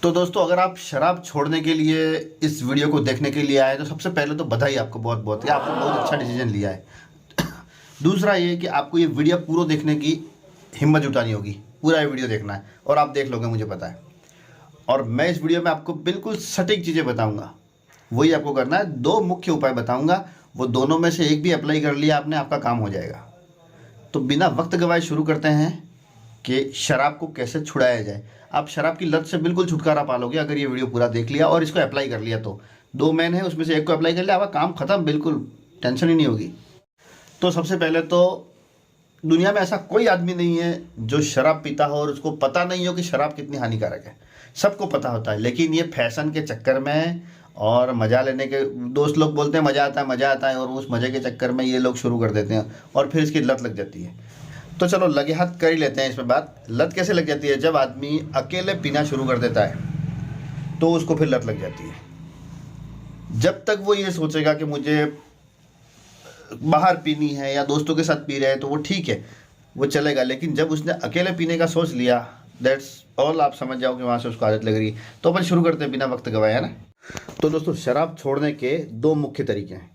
तो दोस्तों, अगर आप शराब छोड़ने के लिए इस वीडियो को देखने के लिए आए तो सबसे पहले तो बधाई आपको बहुत बहुत, कि आपने बहुत अच्छा डिसीजन लिया है। दूसरा ये कि आपको ये वीडियो पूरा देखने की हिम्मत जुटानी होगी। पूरा ये वीडियो देखना है और आप देख लोगे, मुझे पता है। और मैं इस वीडियो में आपको बिल्कुल सटीक चीज़ें बताऊंगा, वही आपको करना है। दो मुख्य उपाय बताऊंगा, वो दोनों में से एक भी अप्लाई कर लिया आपने, आपका काम हो जाएगा। तो बिना वक्त गवाए शुरू करते हैं कि शराब को कैसे छुड़ाया जाए। आप शराब की लत से बिल्कुल छुटकारा पालोगे अगर ये वीडियो पूरा देख लिया और इसको अप्लाई कर लिया तो। दो मैन है, उसमें से एक को अप्लाई कर लिया, आपका काम खत्म, बिल्कुल टेंशन ही नहीं होगी। तो सबसे पहले तो, दुनिया में ऐसा कोई आदमी नहीं है जो शराब पीता हो और उसको पता नहीं हो कि शराब कितनी हानिकारक है। सबको पता होता है, लेकिन ये फैशन के चक्कर में और मज़ा लेने के, दोस्त लोग बोलते हैं मज़ा आता है मज़ा आता है, और उस मज़े के चक्कर में ये लोग शुरू कर देते हैं और फिर इसकी लत लग जाती है। तो चलो लगे हाथ कर ही लेते हैं इसमें बात। लत कैसे लग जाती है? जब आदमी अकेले पीना शुरू कर देता है तो उसको फिर लत लग जाती है। जब तक वो ये सोचेगा कि मुझे बाहर पीनी है या दोस्तों के साथ पी रहे हैं तो वो ठीक है, वो चलेगा। लेकिन जब उसने अकेले पीने का सोच लिया, दैट्स ऑल, आप समझ जाओ कि वहाँ से उसको आदत लग रही है। तो अपन शुरू करते हैं बिना वक्त गवाए, है ना। तो दोस्तों, शराब छोड़ने के दो मुख्य तरीके हैं।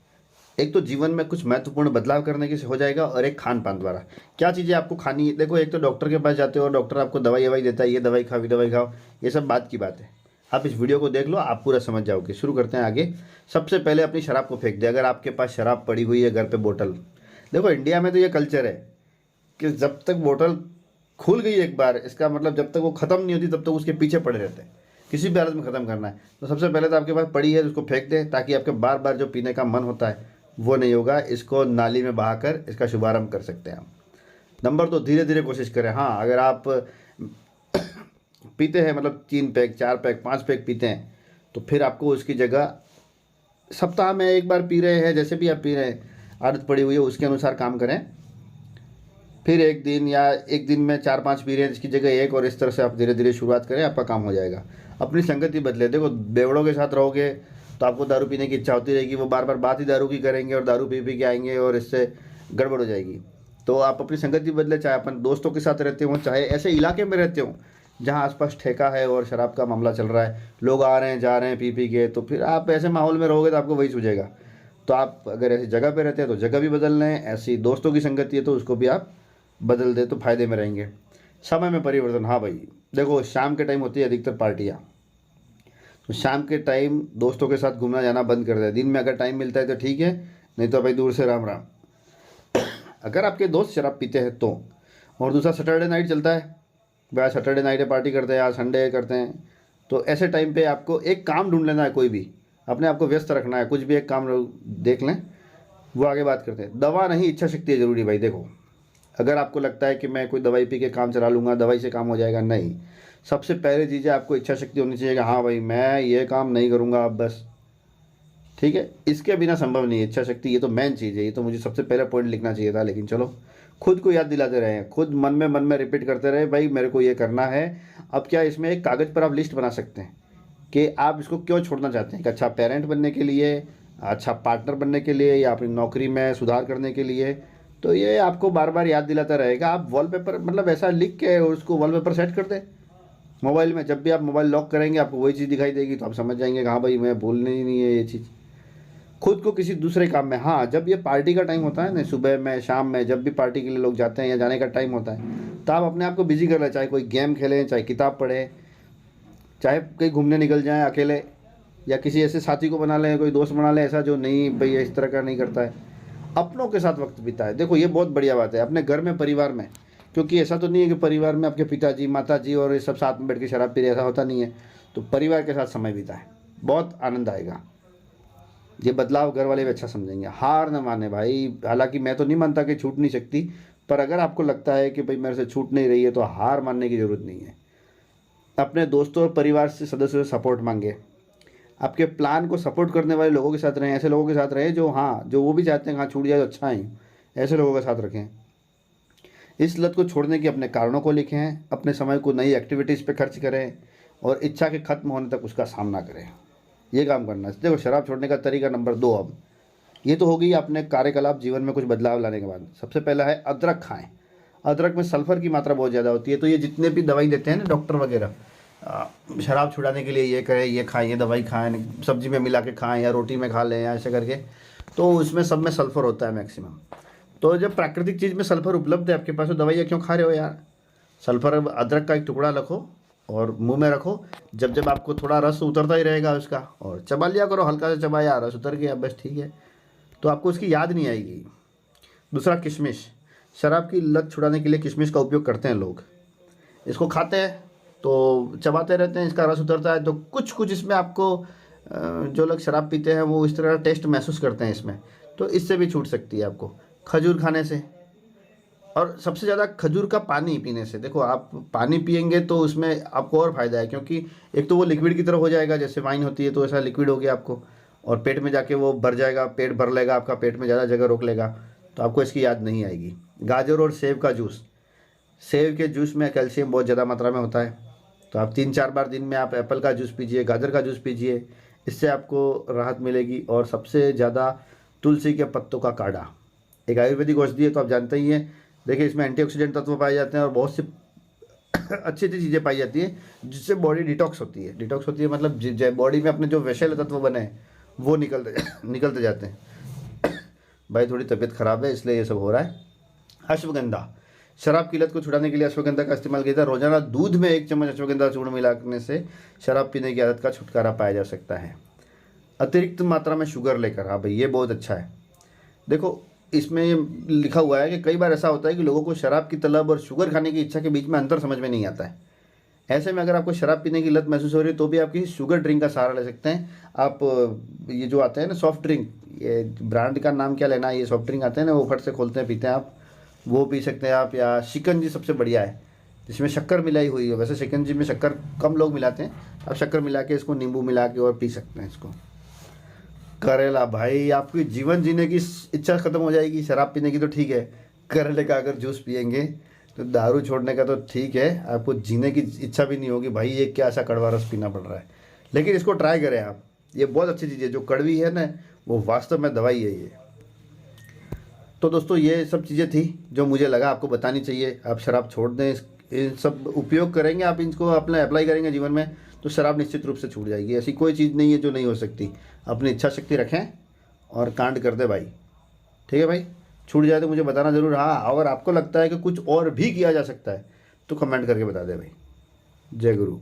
एक तो जीवन में कुछ महत्वपूर्ण बदलाव करने के से हो जाएगा, और एक खान पान द्वारा। क्या चीज़ें आपको खानी है? देखो, एक तो डॉक्टर के पास जाते हो और डॉक्टर आपको दवाई ववाई देता है, ये दवाई खाओ, ये दवाई खाओ, ये सब बात की बात है। आप इस वीडियो को देख लो, आप पूरा समझ जाओगे। शुरू करते हैं आगे। सबसे पहले अपनी शराब को फेंक दे। अगर आपके पास शराब पड़ी हुई है घर पे, बोतल, देखो इंडिया में तो ये कल्चर है कि जब तक बोतल खुल गई एक बार, इसका मतलब जब तक वो ख़त्म नहीं होती तब तक उसके पीछे पड़े रहते हैं। किसी भी हालत में ख़त्म करना है तो सबसे पहले तो आपके पास पड़ी है, उसको फेंक दें, ताकि आपके बार बार जो पीने का मन होता है वो नहीं होगा। इसको नाली में बहाकर इसका शुभारंभ कर सकते हैं हम। नंबर 2, धीरे धीरे कोशिश करें। हाँ, अगर आप पीते हैं, मतलब 3 पैक 4 पैक 5 पैक पीते हैं, तो फिर आपको उसकी जगह सप्ताह में एक बार पी रहे हैं, जैसे भी आप पी रहे हैं, आदत पड़ी हुई है उसके अनुसार काम करें। फिर एक दिन या एक दिन में 4-5 पी रहे हैं, इसकी जगह एक, और इस तरह से आप धीरे धीरे शुरुआत करें, आपका काम हो जाएगा। अपनी संगति बदले। देखो, बेवड़ों के साथ रहोगे तो आपको दारू पीने की इच्छा होती रहेगी, वो बार बार बात ही दारू की करेंगे और दारू पी पी के आएंगे और इससे गड़बड़ हो जाएगी। तो आप अपनी संगति बदले, चाहे अपन दोस्तों के साथ रहते हो, चाहे ऐसे इलाके में रहते हो जहाँ आसपास ठेका है और शराब का मामला चल रहा है, लोग आ रहे हैं जा रहे हैं पी पी के, तो फिर आप ऐसे माहौल में रहोगे तो आपको वही सूझेगा। तो आप अगर ऐसी जगह पे रहते हैं तो जगह भी बदल लें, ऐसी दोस्तों की संगति है तो उसको भी आप बदल दे तो फ़ायदे में रहेंगे। समय में परिवर्तन। हाँ भाई, देखो शाम के टाइम होती है अधिकतर पार्टियाँ, तो शाम के टाइम दोस्तों के साथ घूमना जाना बंद कर दे। दिन में अगर टाइम मिलता है तो ठीक है, नहीं तो भाई दूर से राम राम। अगर आपके दोस्त शराब पीते हैं तो, और दूसरा सैटरडे नाइट चलता है, भाई सैटरडे नाइट पार्टी करते हैं, आज संडे करते हैं, तो ऐसे टाइम पे आपको एक काम ढूंढ लेना है, कोई भी अपने आप को व्यस्त रखना है, कुछ भी एक काम देख लें, वो आगे बात करते हैं। दवा नहीं, इच्छा शक्ति है ज़रूरी भाई। देखो, अगर आपको लगता है कि मैं कोई दवाई पी के काम चला लूँगा, दवाई से काम हो जाएगा, नहीं। सबसे पहले चीज़ है आपको इच्छा शक्ति होनी चाहिए कि हाँ भाई मैं ये काम नहीं करूँगा अब बस, ठीक है। इसके बिना संभव नहीं है इच्छा शक्ति, ये तो मेन चीज़ है। ये तो मुझे सबसे पहले पॉइंट लिखना चाहिए था, लेकिन चलो, खुद को याद दिलाते रहे, खुद मन में रिपीट करते रहे, भाई मेरे को ये करना है। अब क्या, इसमें एक कागज़ पर आप लिस्ट बना सकते हैं कि आप इसको क्यों छोड़ना चाहते हैं। कि अच्छा पेरेंट बनने के लिए, अच्छा पार्टनर बनने के लिए, या अपनी नौकरी में सुधार करने के लिए। तो ये आपको बार बार याद दिलाता रहेगा। आप वॉलपेपर, मतलब ऐसा लिख के उसको वॉलपेपर सेट कर दें मोबाइल में। जब भी आप मोबाइल लॉक करेंगे आपको वही चीज़ दिखाई देगी, तो आप समझ जाएंगे कि हाँ भाई मैं भूलनी ही नहीं है ये चीज़। खुद को किसी दूसरे काम में, हाँ जब ये पार्टी का टाइम होता है ना, सुबह में शाम में, जब भी पार्टी के लिए लोग जाते हैं या जाने का टाइम होता है, तो आप अपने आप को बिजी कर लें। चाहे कोई गेम खेलें, चाहे किताब पढ़ें, चाहे कहीं घूमने निकल जाएं अकेले, या किसी ऐसे साथी को बना लें, कोई दोस्त बना लें ऐसा जो नहीं भाई इस तरह का नहीं करता है। अपनों के साथ वक्त बिताएं। देखो ये बहुत बढ़िया बात है, अपने घर में, परिवार में। क्योंकि ऐसा तो नहीं है कि परिवार में आपके पिताजी माताजी और ये सब साथ में बैठ के शराब पी रहे, ऐसा होता नहीं है। तो परिवार के साथ समय बिताएं, बहुत आनंद आएगा। ये बदलाव घर वाले भी अच्छा समझेंगे। हार न माने भाई। हालांकि मैं तो नहीं मानता कि छूट नहीं सकती, पर अगर आपको लगता है कि भाई मेरे से छूट नहीं रही है तो हार मानने की ज़रूरत नहीं है। अपने दोस्तों और परिवार से सदस्यों से सपोर्ट मांगे। आपके प्लान को सपोर्ट करने वाले लोगों के साथ रहें, ऐसे लोगों के साथ रहें जो, हाँ, जो वो भी चाहते हैं हाँ छूट जाए तो अच्छा ही, ऐसे लोगों के साथ रखें। इस लत को छोड़ने के अपने कारणों को लिखें, अपने समय को नई एक्टिविटीज़ पे खर्च करें, और इच्छा के खत्म होने तक उसका सामना करें। ये काम करना है। देखो, शराब छोड़ने का तरीका नंबर 2। अब ये तो हो गई अपने कार्यकलाप, जीवन में कुछ बदलाव लाने के बाद। सबसे पहला है अदरक खाएं। अदरक में सल्फ़र की मात्रा बहुत ज़्यादा होती है, तो ये जितने भी दवाई देते हैं ना डॉक्टर वगैरह, शराब छुड़ाने के लिए ये करें, ये खाएं, ये दवाई खाएं, सब्जी में मिला के खाएं या रोटी में खा लें या ऐसे करके, तो उसमें सब में सल्फ़र होता है मैक्सिमम। तो जब प्राकृतिक चीज़ में सल्फ़र उपलब्ध है आपके पास, तो दवाइयाँ क्यों खा रहे हो यार। सल्फ़र, अदरक का एक टुकड़ा रखो और मुंह में रखो, जब जब आपको थोड़ा रस उतरता ही रहेगा उसका, और चबा लिया करो, हल्का सा चबाया, रस उतर गया, बस ठीक है, तो आपको उसकी याद नहीं आएगी। दूसरा, किशमिश। शराब की लत छुड़ाने के लिए किशमिश का उपयोग करते हैं लोग। इसको खाते हैं तो चबाते रहते हैं, इसका रस उतरता है, तो कुछ कुछ इसमें आपको जो लोग शराब पीते हैं वो इस तरह का टेस्ट महसूस करते हैं इसमें, तो इससे भी छूट सकती है आपको। खजूर खाने से, और सबसे ज़्यादा खजूर का पानी पीने से। देखो, आप पानी पियेंगे तो उसमें आपको और फ़ायदा है, क्योंकि एक तो वो लिक्विड की तरह हो जाएगा, जैसे वाइन होती है तो ऐसा लिक्विड हो गया आपको, और पेट में जाके वो भर जाएगा, पेट भर लेगा आपका, पेट में ज़्यादा जगह रोक लेगा, तो आपको इसकी याद नहीं आएगी। गाजर और सेब का जूस। सेब के जूस में कैल्शियम बहुत ज़्यादा मात्रा में होता है, तो आप 3-4 बार दिन में आप एप्पल का जूस पीजिए, गाजर का जूस पीजिए, इससे आपको राहत मिलेगी। और सबसे ज़्यादा तुलसी के पत्तों का काढ़ा, एक आयुर्वेदिक औषधि है तो आप जानते ही हैं। देखिए, इसमें एंटीऑक्सीडेंट तत्व पाए जाते हैं और बहुत सी अच्छी अच्छी चीज़ें पाई जाती है, जिससे बॉडी डिटॉक्स होती है। डिटॉक्स होती है मतलब बॉडी में अपने जो विषैले तत्व बने हैं वो निकलते जाते हैं। भाई थोड़ी तबीयत ख़राब है इसलिए ये सब हो रहा है। अश्वगंधा। शराब की लत को छुड़ाने के लिए अश्वगंधा का इस्तेमाल किया जाता है। रोजाना दूध में 1 चम्मच अश्वगंधा चूर्ण मिलाने से शराब पीने की आदत का छुटकारा पाया जा सकता है। अतिरिक्त मात्रा में शुगर लेकर, हाँ भाई ये बहुत अच्छा है। देखो, इसमें लिखा हुआ है कि कई बार ऐसा होता है कि लोगों को शराब की तलब और शुगर खाने की इच्छा के बीच में अंतर समझ में नहीं आता है। ऐसे में अगर आपको शराब पीने की लत महसूस हो रही है तो भी आप किसी शुगर ड्रिंक का सहारा ले सकते हैं। आप ये जो आते हैं ना सॉफ्ट ड्रिंक, ये ब्रांड का नाम क्या लेना है, ये सॉफ्ट ड्रिंक आते हैं ना, वो फट से खोलते हैं पीते हैं आप, वो पी सकते हैं आप। या शिकंजी सबसे बढ़िया है, जिसमें शक्कर मिलाई हुई है। वैसे शिकंजी में शक्कर कम लोग मिलाते हैं, आप शक्कर मिला के इसको नींबू मिला के और पी सकते हैं इसको। करेला, भाई आपकी जीवन जीने की इच्छा खत्म हो जाएगी शराब पीने की तो ठीक है, करेले का अगर जूस पियेंगे तो दारू छोड़ने का तो ठीक है, आपको जीने की इच्छा भी नहीं होगी, भाई ये क्या ऐसा कड़वा रस पीना पड़ रहा है। लेकिन इसको ट्राई करें आप, ये बहुत अच्छी चीज़ है, जो कड़वी है ना वो वास्तव में दवाई है ये। तो दोस्तों, ये सब चीज़ें थी जो मुझे लगा आपको बतानी चाहिए। आप शराब छोड़ दें, इन सब उपयोग करेंगे आप, इनको अपने अप्लाई करेंगे जीवन में, तो शराब निश्चित रूप से छूट जाएगी। ऐसी कोई चीज़ नहीं है जो नहीं हो सकती। अपनी इच्छा शक्ति रखें और कांड कर दे भाई, ठीक है भाई। छूट जाए तो मुझे बताना ज़रूर। हाँ, अगर आपको लगता है कि कुछ और भी किया जा सकता है तो कमेंट करके बता दे भाई। जय गुरु।